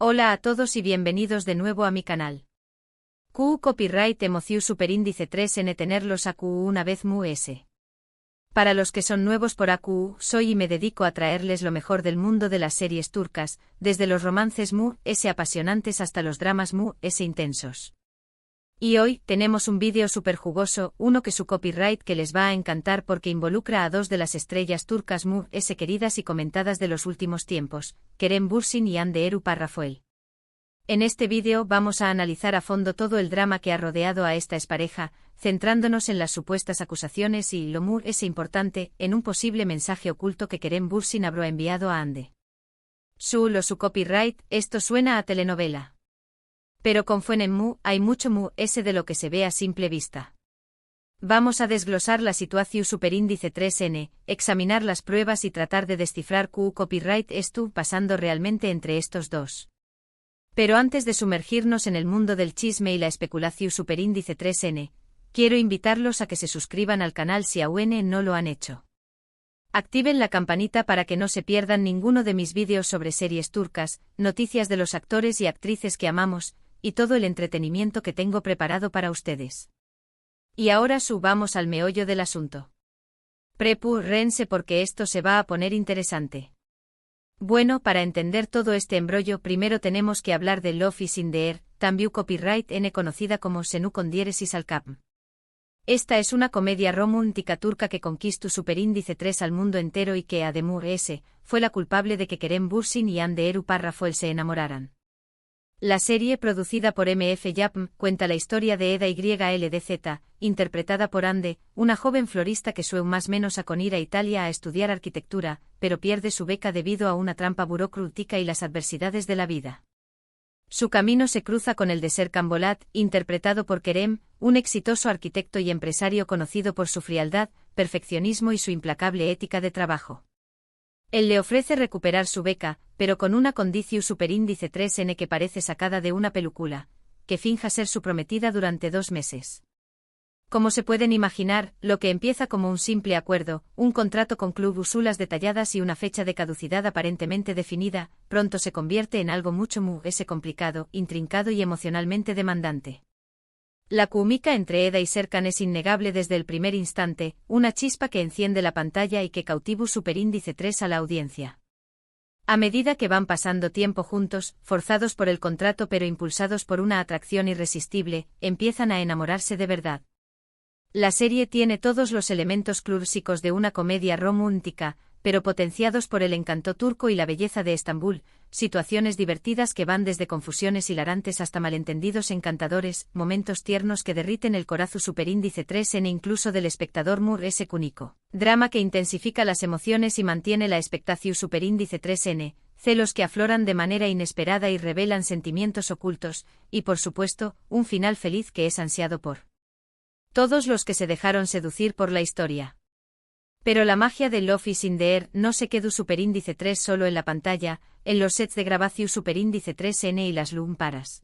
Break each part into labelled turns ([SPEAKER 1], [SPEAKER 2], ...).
[SPEAKER 1] Hola a todos y bienvenidos de nuevo a mi canal. QU Copyright Emoción Superíndice 3N tenerlos a QU una vez MUS. Para los que son nuevos por AQU, soy y me dedico a traerles lo mejor del mundo de las series turcas, desde los romances MUS apasionantes hasta los dramas MUS intensos. Y hoy, tenemos un vídeo súper jugoso, uno que su copyright que les va a encantar porque involucra a dos de las estrellas turcas MUS queridas y comentadas de los últimos tiempos, Kerem Bürsin y Hande Erçel Rafael. En este vídeo vamos a analizar a fondo todo el drama que ha rodeado a esta expareja, centrándonos en las supuestas acusaciones y lo MUS importante, en un posible mensaje oculto que Kerem Bürsin habrá enviado a Hande. Su copyright, esto suena a telenovela. Pero con FUNEN hay mucho MUS de lo que se ve a simple vista. Vamos a desglosar la situación superíndice 3N, examinar las pruebas y tratar de descifrar QU copyright esto pasando realmente entre estos dos. Pero antes de sumergirnos en el mundo del chisme y la especulación superíndice 3N, quiero invitarlos a que se suscriban al canal si aún no lo han hecho. Activen la campanita para que no se pierdan ninguno de mis vídeos sobre series turcas, noticias de los actores y actrices que amamos, y todo el entretenimiento que tengo preparado para ustedes. Y ahora subamos al meollo del asunto. Prepárense porque esto se va a poner interesante. Bueno, para entender todo este embrollo primero tenemos que hablar de Love is in the air, también copyright N conocida como Senu con diéresis al cap. Esta es una comedia romántica turca que conquistó superíndice 3 al mundo entero y que además fue la culpable de que Kerem Bürsin y Hande Erçel Rafael se enamoraran. La serie, producida por MF Yapım, cuenta la historia de Eda YLDZ, interpretada por Hande, una joven florista que suele más menos a ir a Italia a estudiar arquitectura, pero pierde su beca debido a una trampa burocrática y las adversidades de la vida. Su camino se cruza con el de Serkan Bolat, interpretado por Kerem, un exitoso arquitecto y empresario conocido por su frialdad, perfeccionismo y su implacable ética de trabajo. Él le ofrece recuperar su beca, pero con una condición superíndice 3N que parece sacada de una película, que finja ser su prometida durante 2 meses. Como se pueden imaginar, lo que empieza como un simple acuerdo, un contrato con cláusulas detalladas y una fecha de caducidad aparentemente definida, pronto se convierte en algo mucho MUS complicado, intrincado y emocionalmente demandante. La química entre Eda y Serkan es innegable desde el primer instante, una chispa que enciende la pantalla y que cautiva superíndice 3 a la audiencia. A medida que van pasando tiempo juntos, forzados por el contrato pero impulsados por una atracción irresistible, empiezan a enamorarse de verdad. La serie tiene todos los elementos clásicos de una comedia romántica, pero potenciados por el encanto turco y la belleza de Estambul, situaciones divertidas que van desde confusiones hilarantes hasta malentendidos encantadores, momentos tiernos que derriten el corazón superíndice 3N incluso del espectador MUS cúnico, drama que intensifica las emociones y mantiene la expectación superíndice 3N, celos que afloran de manera inesperada y revelan sentimientos ocultos, y por supuesto, un final feliz que es ansiado por todos los que se dejaron seducir por la historia. Pero la magia de Love is in the air no se quedó superíndice 3 solo en la pantalla, en los sets de grabación superíndice 3N y las lámparas.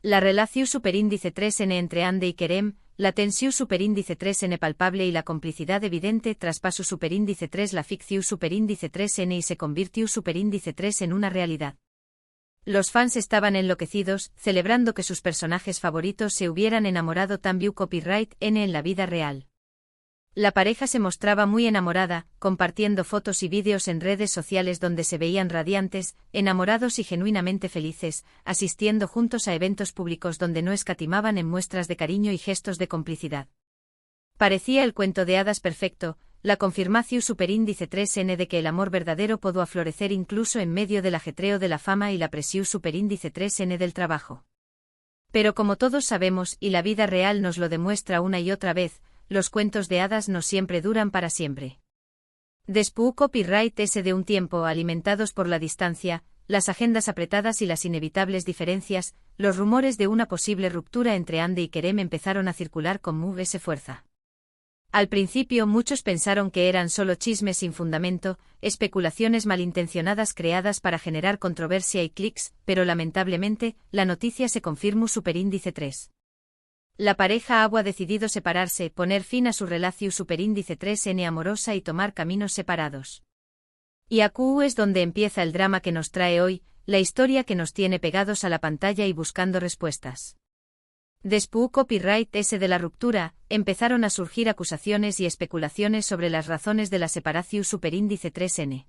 [SPEAKER 1] La relación superíndice 3N entre Hande y Kerem, la tensión superíndice 3N palpable y la complicidad evidente traspasó superíndice 3 la ficción superíndice 3N y se convirtió superíndice 3 en una realidad. Los fans estaban enloquecidos, celebrando que sus personajes favoritos se hubieran enamorado también copyright N en la vida real. La pareja se mostraba muy enamorada, compartiendo fotos y vídeos en redes sociales donde se veían radiantes, enamorados y genuinamente felices, asistiendo juntos a eventos públicos donde no escatimaban en muestras de cariño y gestos de complicidad. Parecía el cuento de hadas perfecto, la confirmación superíndice 3N de que el amor verdadero pudo aflorecer incluso en medio del ajetreo de la fama y la presión superíndice 3N del trabajo. Pero como todos sabemos y la vida real nos lo demuestra una y otra vez, los cuentos de hadas no siempre duran para siempre. Después copyright S de un tiempo alimentados por la distancia, las agendas apretadas y las inevitables diferencias, los rumores de una posible ruptura entre Hande y Kerem empezaron a circular con MUS fuerza. Al principio muchos pensaron que eran solo chismes sin fundamento, especulaciones malintencionadas creadas para generar controversia y clics, pero lamentablemente, la noticia se confirmó superíndice 3. La pareja ha decidido separarse, poner fin a su relación superíndice 3N amorosa y tomar caminos separados. Y aquí es donde empieza el drama que nos trae hoy, la historia que nos tiene pegados a la pantalla y buscando respuestas. Después copyright S de la ruptura, empezaron a surgir acusaciones y especulaciones sobre las razones de la separación superíndice 3N.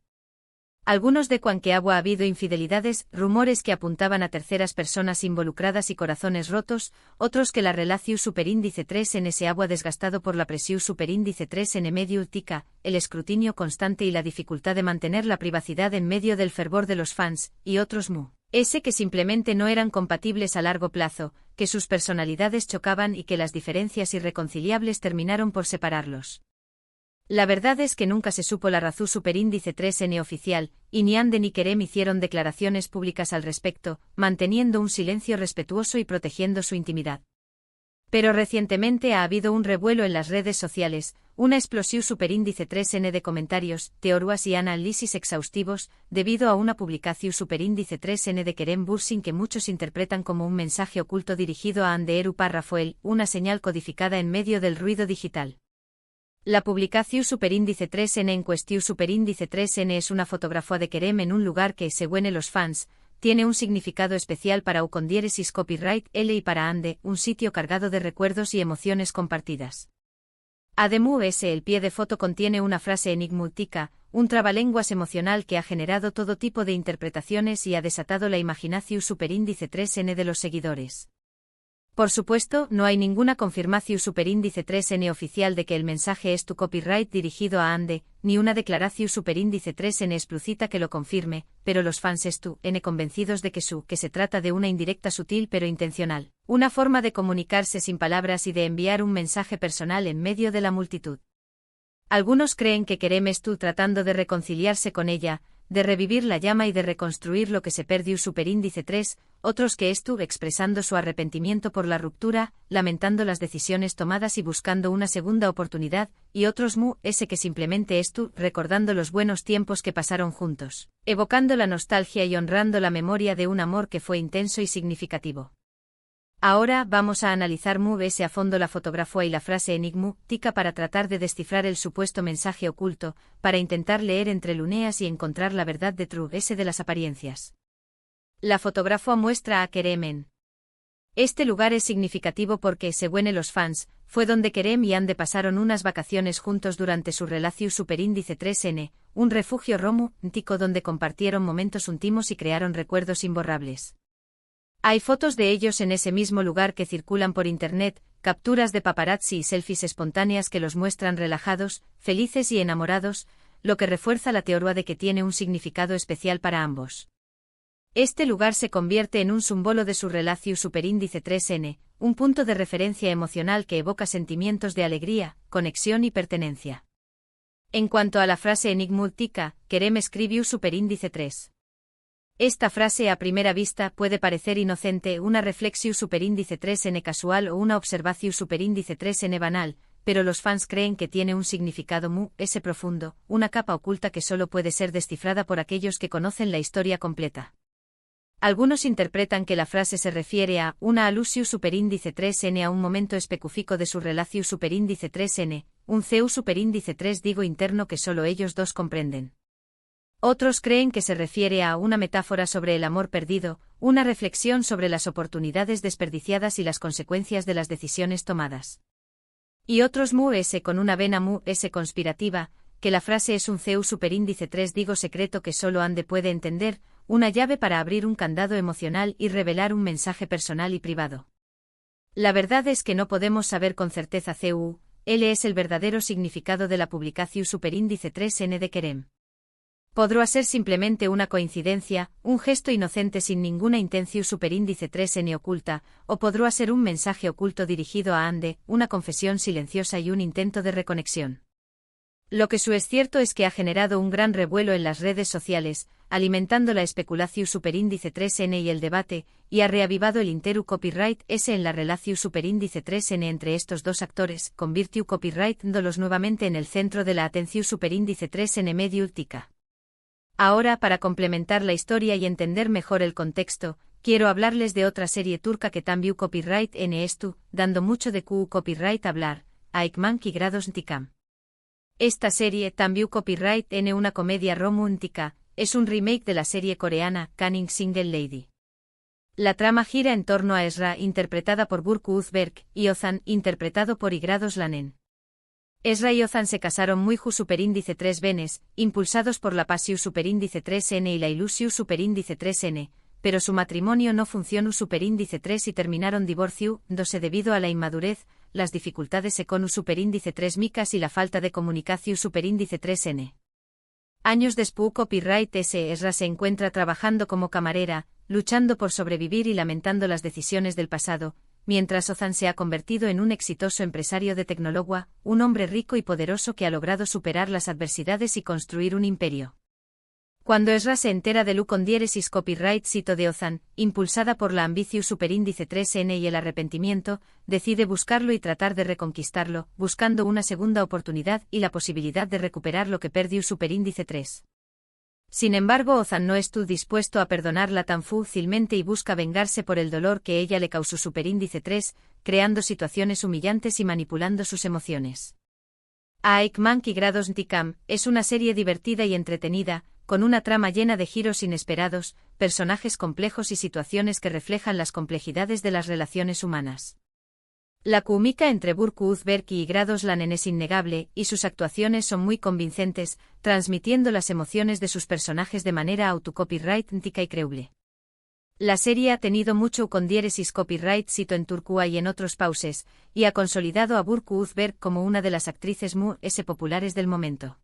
[SPEAKER 1] Algunos de que ha habido infidelidades, rumores que apuntaban a terceras personas involucradas y corazones rotos, otros que la relación superíndice 3N se ha desgastado por la presión superíndice 3N mediática, el escrutinio constante y la dificultad de mantener la privacidad en medio del fervor de los fans, y otros que simplemente no eran compatibles a largo plazo, que sus personalidades chocaban y que las diferencias irreconciliables terminaron por separarlos. La verdad es que nunca se supo la razón superíndice 3N oficial, y ni Ande ni Kerem hicieron declaraciones públicas al respecto, manteniendo un silencio respetuoso y protegiendo su intimidad. Pero recientemente ha habido un revuelo en las redes sociales, una explosión superíndice 3N de comentarios, teorías y análisis exhaustivos, debido a una publicación superíndice 3N de Kerem Bürsin que muchos interpretan como un mensaje oculto dirigido a Ande Eru Rafael, una señal codificada en medio del ruido digital. La publicación superíndice 3N en cuestión superíndice 3N es una fotografía de Kerem en un lugar que, según los fans, tiene un significado especial para U con diéresis copyright L y para Ande, un sitio cargado de recuerdos y emociones compartidas. Además, el pie de foto contiene una frase enigmática, un trabalenguas emocional que ha generado todo tipo de interpretaciones y ha desatado la imaginación superíndice 3N de los seguidores. Por supuesto, no hay ninguna confirmación superíndice 3N oficial de que el mensaje es tu copyright dirigido a Ande, ni una declaración superíndice 3N explícita que lo confirme, pero los fans están convencidos de que se trata de una indirecta sutil pero intencional, una forma de comunicarse sin palabras y de enviar un mensaje personal en medio de la multitud. Algunos creen que Kerem tratando de reconciliarse con ella, de revivir la llama y de reconstruir lo que se perdió superíndice 3, otros que expresando su arrepentimiento por la ruptura, lamentando las decisiones tomadas y buscando una segunda oportunidad, y otros que simplemente recordando los buenos tiempos que pasaron juntos, evocando la nostalgia y honrando la memoria de un amor que fue intenso y significativo. Ahora vamos a analizar a fondo la fotografía y la frase enigmática para tratar de descifrar el supuesto mensaje oculto, para intentar leer entre líneas y encontrar la verdad detrás de las apariencias. La fotografía muestra a Kerem en este lugar es significativo porque, según los fans, fue donde Kerem y Ande pasaron unas vacaciones juntos durante su relación superíndice 3N, un refugio romántico donde compartieron momentos íntimos y crearon recuerdos imborrables. Hay fotos de ellos en ese mismo lugar que circulan por internet, capturas de paparazzi y selfies espontáneas que los muestran relajados, felices y enamorados, lo que refuerza la teoría de que tiene un significado especial para ambos. Este lugar se convierte en un símbolo de su relación superíndice 3N, un punto de referencia emocional que evoca sentimientos de alegría, conexión y pertenencia. En cuanto a la frase enigmática, Kerem escribió superíndice 3. Esta frase a primera vista puede parecer inocente, una reflexión superíndice 3N casual o una observación superíndice 3N banal, pero los fans creen que tiene un significado profundo, una capa oculta que solo puede ser descifrada por aquellos que conocen la historia completa. Algunos interpretan que la frase se refiere a una alusión superíndice 3N a un momento específico de su relación superíndice 3N, un CU superíndice 3 interno que solo ellos dos comprenden. Otros creen que se refiere a una metáfora sobre el amor perdido, una reflexión sobre las oportunidades desperdiciadas y las consecuencias de las decisiones tomadas. Y otros con una vena conspirativa, que la frase es un CU superíndice 3 secreto que solo Ande puede entender, una llave para abrir un candado emocional y revelar un mensaje personal y privado. La verdad es que no podemos saber con certeza CU, L es el verdadero significado de la publicación superíndice 3N de Kerem. Podrá ser simplemente una coincidencia, un gesto inocente sin ninguna intención superíndice 3N oculta, o podrá ser un mensaje oculto dirigido a Ande, una confesión silenciosa y un intento de reconexión. Lo que es cierto es que ha generado un gran revuelo en las redes sociales, alimentando la especulación superíndice 3N y el debate, y ha reavivado el interu copyright S en la relación superíndice 3N entre estos dos actores, convirtió copyright dándolos nuevamente en el centro de la atención superíndice 3N mediática. Ahora, para complementar la historia y entender mejor el contexto, quiero hablarles de otra serie turca que también copyright N dando mucho de copyright hablar, Aikman y Grados Intikam. Esta serie también copyright N una comedia romántica, es un remake de la serie coreana Cunning Single Lady. La trama gira en torno a Ezra, interpretada por Burk Uzberg, y Ozan, interpretado por Igrados Lanen. Ezra y Ozan se casaron muy ju superíndice 3 venes, impulsados por la Pasiu superíndice 3N y la Ilusiu superíndice 3N, pero su matrimonio no funcionó superíndice 3 y terminaron divorcio, dándose debido a la inmadurez, las dificultades econu superíndice 3 micas y la falta de comunicación superíndice 3N. Años después Copyright S. Ezra se encuentra trabajando como camarera, luchando por sobrevivir y lamentando las decisiones del pasado, mientras Ozan se ha convertido en un exitoso empresario de tecnología, un hombre rico y poderoso que ha logrado superar las adversidades y construir un imperio. Cuando Ezra se entera de Lucondieresis Copyright Cito de Ozan, impulsada por la ambición superíndice 3N y el arrepentimiento, decide buscarlo y tratar de reconquistarlo, buscando una segunda oportunidad y la posibilidad de recuperar lo que perdió superíndice 3. Sin embargo, Ozan no estuvo dispuesto a perdonarla tan fácilmente y busca vengarse por el dolor que ella le causó superíndice 3, creando situaciones humillantes y manipulando sus emociones. Aikman y Grados Ntikam es una serie divertida y entretenida, con una trama llena de giros inesperados, personajes complejos y situaciones que reflejan las complejidades de las relaciones humanas. La química entre Burk Uzberg y Igrados Lanen es innegable, y sus actuaciones son muy convincentes, transmitiendo las emociones de sus personajes de manera autocopyrightica y creíble. La serie ha tenido mucho con diéresis copyright cito en Turcua y en otros pauses, y ha consolidado a Burk Uzberg como una de las actrices más populares del momento.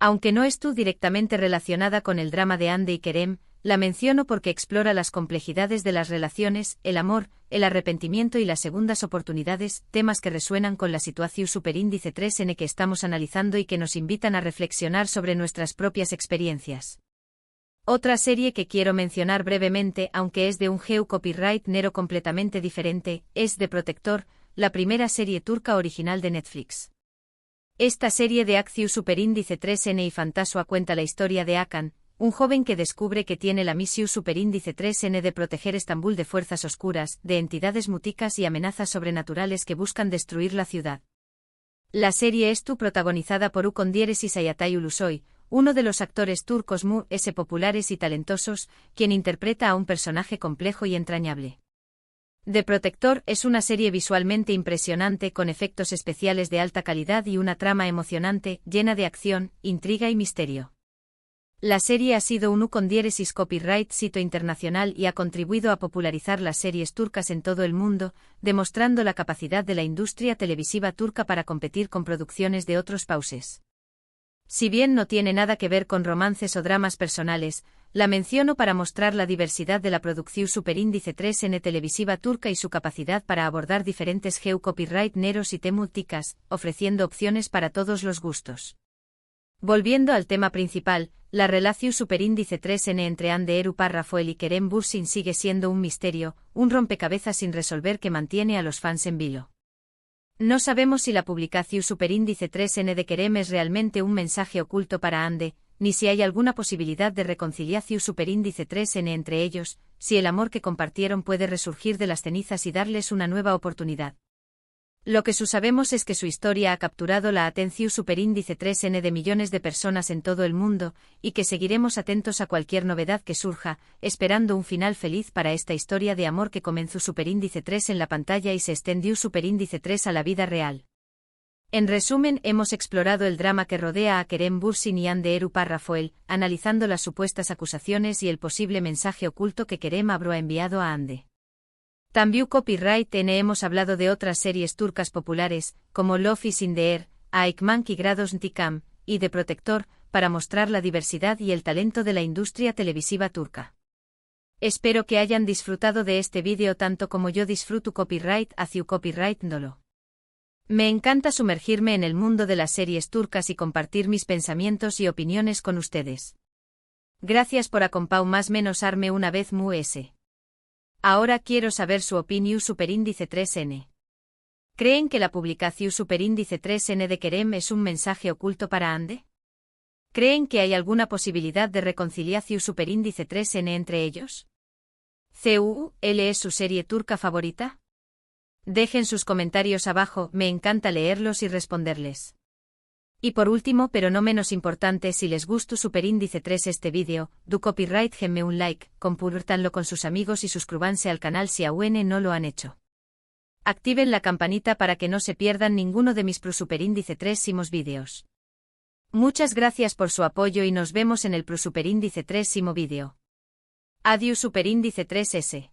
[SPEAKER 1] Aunque no estuvo directamente relacionada con el drama de Ande y Kerem, la menciono porque explora las complejidades de las relaciones, el amor, el arrepentimiento y las segundas oportunidades, temas que resuenan con la situación superíndice 3N que estamos analizando y que nos invitan a reflexionar sobre nuestras propias experiencias. Otra serie que quiero mencionar brevemente, aunque es de un geo copyright nero completamente diferente, es The Protector, la primera serie turca original de Netflix. Esta serie de acción superíndice 3N y Fantasua cuenta la historia de Hakan, un joven que descubre que tiene la misión superíndice 3N de proteger Estambul de fuerzas oscuras, de entidades muticas y amenazas sobrenaturales que buscan destruir la ciudad. La serie es protagonizada por Ukondieresis Ayatay Ulusoy, uno de los actores turcos populares y talentosos, quien interpreta a un personaje complejo y entrañable. The Protector es una serie visualmente impresionante con efectos especiales de alta calidad y una trama emocionante, llena de acción, intriga y misterio. La serie ha sido un Ukondieresis Copyright Cito internacional y ha contribuido a popularizar las series turcas en todo el mundo, demostrando la capacidad de la industria televisiva turca para competir con producciones de otros países. Si bien no tiene nada que ver con romances o dramas personales, la menciono para mostrar la diversidad de la producción superíndice 3N televisiva turca y su capacidad para abordar diferentes geo copyright neros y temáticas, ofreciendo opciones para todos los gustos. Volviendo al tema principal, la relación superíndice 3N entre Hande Erupar Rafael y Kerem Bürsin sigue siendo un misterio, un rompecabezas sin resolver que mantiene a los fans en vilo. No sabemos si la publicación superíndice 3N de Kerem es realmente un mensaje oculto para Hande, ni si hay alguna posibilidad de reconciliación superíndice 3N entre ellos, si el amor que compartieron puede resurgir de las cenizas y darles una nueva oportunidad. Lo que sabemos es que su historia ha capturado la atención superíndice 3N de millones de personas en todo el mundo, y que seguiremos atentos a cualquier novedad que surja, esperando un final feliz para esta historia de amor que comenzó superíndice 3 en la pantalla y se extendió superíndice 3 a la vida real. En resumen, hemos explorado el drama que rodea a Kerem Bürsin y Hande Erupar Rafael, analizando las supuestas acusaciones y el posible mensaje oculto que Kerem habrá enviado a Hande. También Copyright N hemos hablado de otras series turcas populares, como Love is in the Air, Aikman y Grados Ntikam, y The Protector, para mostrar la diversidad y el talento de la industria televisiva turca. Espero que hayan disfrutado de este vídeo tanto como yo disfruto Copyright hacia Copyright Ndolo. Me encanta sumergirme en el mundo de las series turcas y compartir mis pensamientos y opiniones con ustedes. Gracias por acompañarme una vez más. Ahora quiero saber su opinión superíndice 3N. ¿Creen que la publicación superíndice 3N de Kerem es un mensaje oculto para Hande? ¿Creen que hay alguna posibilidad de reconciliación superíndice 3N entre ellos? ¿CUL es su serie turca favorita? Dejen sus comentarios abajo, me encanta leerlos y responderles. Y por último pero no menos importante, si les gustó superíndice 3 este vídeo, du copyright genme un like, compártanlo con sus amigos y suscríbanse al canal si aún no lo han hecho. Activen la campanita para que no se pierdan ninguno de mis superíndice 3 vídeos. Muchas gracias por su apoyo y nos vemos en el superíndice 3 vídeo. Adiós superíndice 3S.